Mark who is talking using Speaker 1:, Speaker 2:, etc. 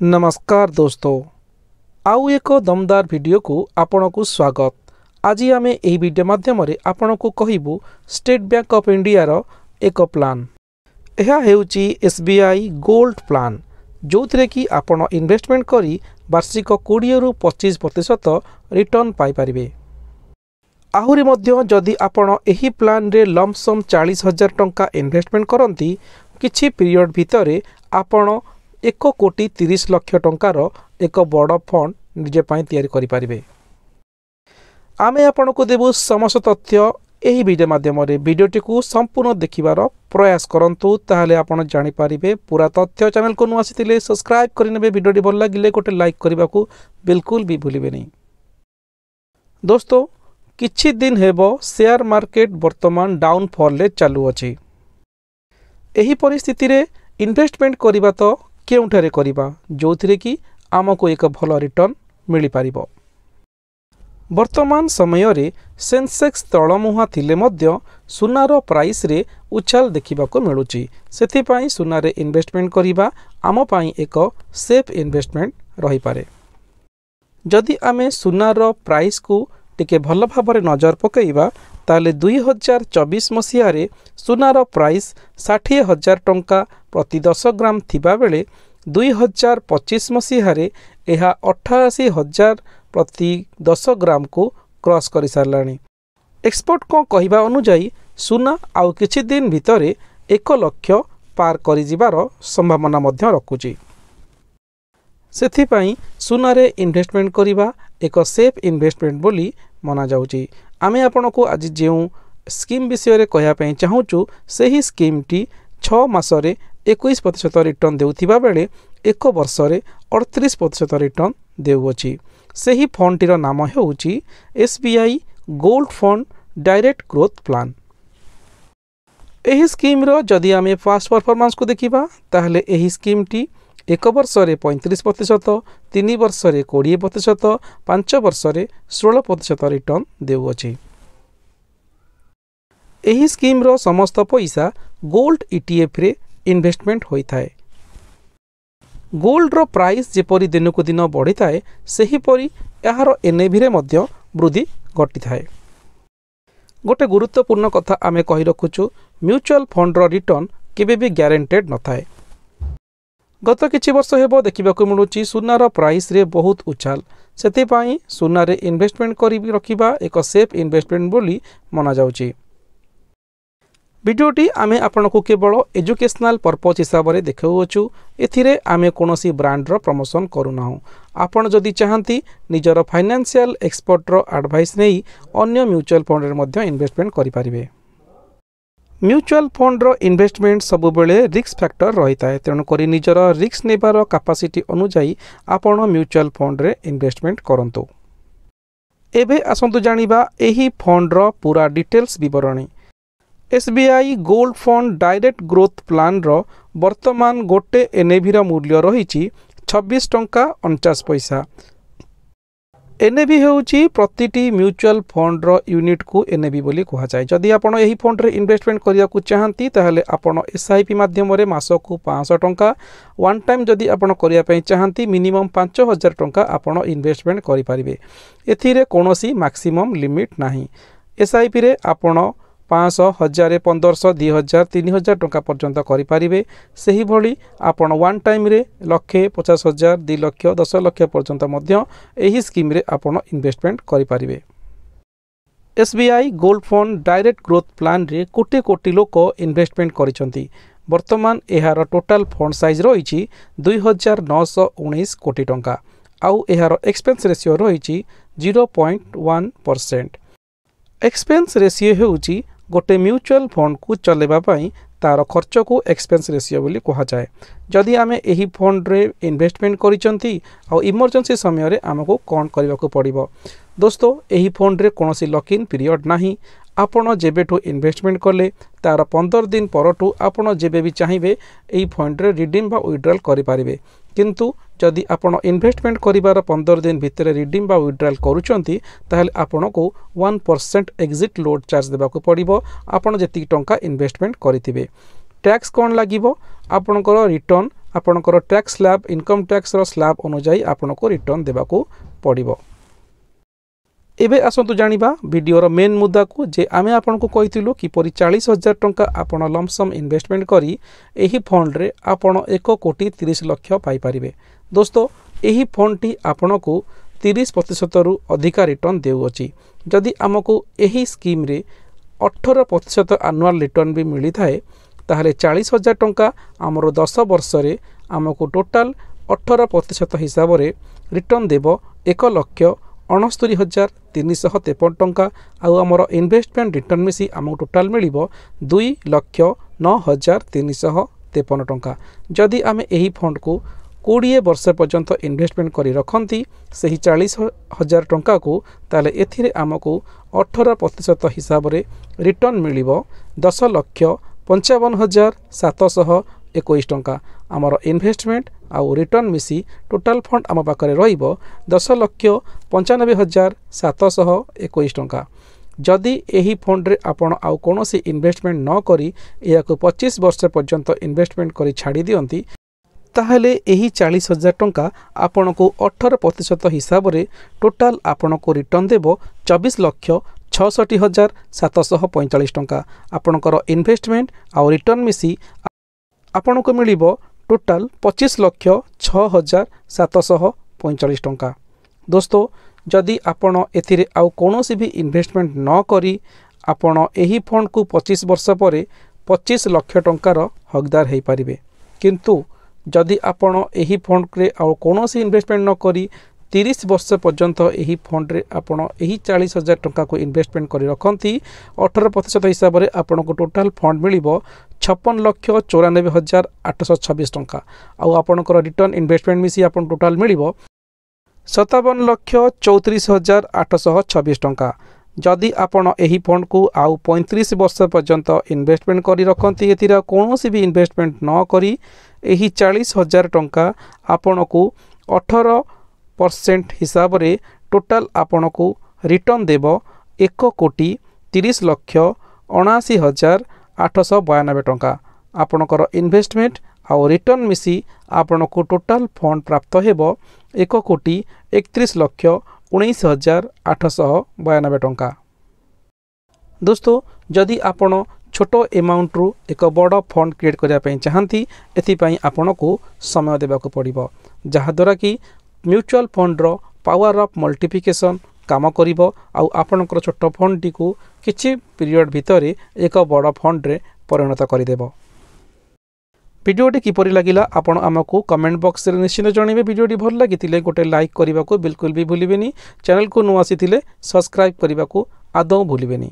Speaker 1: नमस्कार दोस्तों, आउ एक दमदार वीडियो को आपन को स्वागत। आज आम यही वीडियो माध्यम आपन को कहबू स्टेट बैंक ऑफ इंडिया रो एक प्लान। यह हेउची एसबीआई गोल्ड प्लान, जो थे कि आपन इन्वेस्टमेंट करी वार्षिक 20 रु 25% रिटर्न पाई परिबे। आहुरी मध्य जदि आपन एही प्लान रे लमसम 40,000 टंका इन्वेस्टमेंट करंती किछि पीरियड भितरे आपन 1,30,00,000 टंकार एक बड़ फंड निजे पाई तैयारी करि परिबे। आमे आपन को देबु समस्त तथ्य एही वीडियो माध्यम रे। वीडियोटी को संपूर्ण देखिबार प्रयास करंतु, ताहले आपन जानि परिबे पूरा तथ्य। चैनल को नु आसीतिले सब्सक्राइब करिनेबे, वीडियोटी भल लागिले गोटे लाइक करबा को बिल्कुल भी भूलिबे नहीं। दोस्तों, किछि दिन हेबो शेयर मार्केट वर्तमान डाउनफॉल ले चालू अछि। एही परिस्थिति रे इन्वेस्टमेंट करिबा तो केउठारे करिबा जो थिरे कि आमको एक भल रिटर्न मिली पारिबो। वर्तमान समय रे सेंसेक्स तळमुहा थिले मध्य सुनार प्राइस रे उछाल देखिबा को मिलुची। सेथि पई सुना रे इन्वेस्टमेंट करिबा आम पई एक सेफ इन्वेस्टमेंट रही पारे। जदि आमे सुनार प्राइस को टिके भल भाबरे नजर पकेइबा ताले 2024 मसीहा रे सुनार प्राइस 60,000 टंका प्रति 10 ग्राम थिबा बेले 2025 मसीहा रे एहा 88,000 प्रति 10 ग्राम को क्रॉस करि सारलानी। एक्सपर्ट को कहिबा अनुसार सुना आउ किछि दिन भितरे 1 लाख पार करि जिबार संभावना मध्य रखुची। सेथि पई सुना रे इन्वेस्टमेंट करिबा एक सेफ इन्वेस्टमेंट बोली मना जाउची। आमे आपन को आज जेउ स्कीम विषय रे कहया पई चाहूचु, सेही स्कीम टी 6 मासरे 21% रिटर्न देउथिबा बेले 1 वर्षरे 38% रिटर्न देउछि। सेही फंड टीर नाम हेउछि SBI gold fund direct growth plan. एही स्कीम रो जदि आमे फास्ट परफॉर्मेंस को देखिबा ताहले एही स्कीम टी 1 वर्षरे 35%, 3 वर्षरे 20%, 5 वर्षरे 16% रिटर्न देउछि। एही स्कीम रो समस्त पैसा गोल्ड ईटीएफ रे इन्वेस्टमेंट होई थाए। गोल्ड रो प्राइस जेपरी दिन को दिन बढ़ी थाए, सेही परी यार एनएवी रे मध्य वृद्धि घटी थाए। गोटे गुरुत्वपूर्ण कथा आमे कहि रखुछु, म्यूचुअल फंड रो रिटर्न केबे भी ग्यारंटेड न थाए। गत किछि वर्ष हेबो देखिबा को मिलुची सुनार प्राइस रे बहुत उछाल। सेति पई सुना रे इन्वेस्टमेंट करि रखिबा एक सेफ इन्वेस्टमेंट बोली मना जाउची। वीडियोटी आमे आपन को केवल एजुकेशनल पर्पज हिसाब रे देखाउछु। एथिरे आमे कोनोसी ब्रांड रो प्रमोशन करूनाहु। आपन जदि चाहंती निजर फाइनेंशियल एक्सपर्ट रो एडवाइस नेई अन्य म्यूचुअल फंड रे मध्य इन्वेस्टमेंट करि परिबे। म्यूचुअल फंड रो इन्वेस्टमेंट सब बेले रिस्क फैक्टर रही थाए, तेणु करी निजर रिस्क नेबार कैपेसिटी अनुसार आपन म्यूचुअल फंड रे इन्वेस्टमेंट करंतु। एबे आसंतु जानिबा एही फंड रो पूरा डिटेल्स विवरणी। SBI gold fund direct growth plan रो वर्तमान गोटे एनएवी रो मूल्य रहिछि 26 टंका 49 पैसा। एनएवी हेउछि प्रतिटी म्यूचुअल फंड रो यूनिट को एनएवी बोली कहा जाय। जदि आपण एही फंड रे इन्वेस्टमेंट करिया को चाहंती ताहले आपण एसआईपी माध्यम रे मासको 500 टंका, वन टाइम जदि आपण करिया पई चाहंती मिनिमम 5,000 टंका आपण इन्वेस्टमेंट करि परिबे। एथिरे कोनोसी मैक्सिमम लिमिट नाही। एसआईपी रे आपण 500, 1000, 1500, 2000, 3000 टंका पर्यंत करि परिबे। सेही भली आपण वन टाइम रे 1,50,000, 2 लाख, 10 लाख पर्यंत मध्य एही स्कीम रे आपण इन्वेस्टमेंट करि परिबे। SBI gold fund direct growth plan रे कोटी कोटी लोक इन्वेस्टमेंट करिसंती। वर्तमान एहार टोटल फंड साइज रहिछि 2,919 कोटी टंका। आउ एहार एक्सपेंस रेशियो रहिछि 0.1%। एक्सपेंस रेशियो हेउछि गोटे म्यूचुअल फंड को चलेबा पई तार खर्च को एक्सपेंस रेशियो बोली कहा जाए। जदि आमे एही फंड रे इन्वेस्टमेंट करिसंती आ इमरजेंसी समय रे हमको कोन करबा को पड़िबो। दोस्तों, एही फंड रे कोनोसी लॉक इन पीरियड नाही। आपण जेबेठू इन्वेस्टमेंट कले तार 15 दिन परठू आपण जेबे भी चाहिए एही फंड रे रिडीम बा विड्रॉल करि पारिबे। किंतु जदि आपण इन्वेस्टमेंट करिवार 15 दिन भितर रिडीम बा विड्रॉल करूचंती ताहले आपण को 1% एग्जिट लोड चार्ज देबा को पड़िबो। आपण जेति टंका इन्वेस्टमेंट करिथिबे टैक्स कोन लागिबो आपनकर रिटर्न आपणकर टैक्स स्लैब इनकम टैक्स रो स्लैब अनुसार आपनको रिटर्न देबाकू पड़िबो। एबे आसतु जानिबा वीडियोर मेन मुद्दा को जे आमे आपनको कहितिलु कि परि 40,000 टंका आपण लमसम इन्वेस्टमेंट करी एही फंड रे आपण 1,30,00,000 पाई परिबे। दोस्तों एही फंड टी आपनको 30% रु अधिका रिटर्न देउअछि। जदि आमको एही स्कीम रे 18% एनुअल रिटर्न भी मिली थाए ताहले 40,000 टंका आमर 10 वर्ष रे आमको टोटाल 18% हिसाब रे रिटर्न देबो 1,69,353 टंका। आउ आमर इन्वेस्टमेंट रिटर्न मिसी आमको टोटाल मिलिबो 2,09,353 टंका। जदि आमे एही फंड को 20 वर्ष पर्यंत इन्वेस्टमेंट करी रखंती सही 40,000 टंका को ताले एथिरे आमको 18% हिसाब रे रिटर्न मिलिबो 10,55,721 टंका। आमर इन्वेस्टमेंट आउ रिटर्न मिसी टोटाल फंड आम पाखरे रहिबो 10,95,721 टंका। जदि एही फंड रे आपण आउ कोनोसी इन्वेस्टमेंट न करी याको 25 वर्ष पर्यंत इन्वेस्टमेंट करी छाड़ी दियंती ताहले एही 40,000 टंका आपनको 18% हिसाब रे टोटाल आपनको रिटर्न देबो 24,66,745 टंका। आपणकर इन्वेस्टमेंट आउ रिटर्न मिसी आपनको मिलिबो टोटाल 25,06,745 टंका। दोस्तों जदि आपण एथिरे आउ कोनोसी भी इन्वेस्टमेंट न करी आपण एही फंड को 25 वर्ष पर 25 लाख टंकार हकदार हो पारिबे। किंतु जदि आपण एही फंड रे आउ कोनोसी इन्वेस्टमेंट न करी 30 वर्ष पर्यंत एही फंड रे आपण एही 40,000 टंका को इन्वेस्टमेंट करी रखंती 18% हिसाब रे आपनको टोटाल फंड मिलिबो 56,94,826 टंका। आउ आपणकर रिटर्न इन्वेस्टमेंट मिसी आपण टोटाल मिलिबो 57,34,826 टंका। जदि आपण एही फंड को आउ 35 वर्ष पर्यंत इन्वेस्टमेंट करी रखंती एथिरा कोनोसी भी इन्वेस्टमेंट न करी एही 40,000 टंका आपनको 18% हिसाब रे टोटाल आपनको रिटर्न देबो 1,30,79,892 टंका। आपणकर इन्वेस्टमेंट आउ रिटर्न मिसी आपनको टोटाल फंड प्राप्त हेबो 1,31,19,892 टंका। दोस्तों जदि आपण छोटो अमाउंट रु एक बड़ फंड क्रिएट करिया पई चाहंती एथिपई आपनको समय देबाक पड़िबो जहाद्वारा कि म्यूचुअल फंड रो पावर ऑफ मल्टीप्लिकेशन काम करिवो आउ आपनकर छोटो फंड टी को किछि पीरियड भितरे एक बड़ फंड रे परिणत करिदेबो। वीडियोटी किपरि लागिला आपण आमको कमेंट बॉक्स रे निश्चित जणिबे। वीडियोटी भल लागितिले गोटे लाइक करिबाको बिल्कुल भी भूलिबेनी। चैनल को नु आसीतिले सब्सक्राइब करिबाको आदौ भूलिबेनी।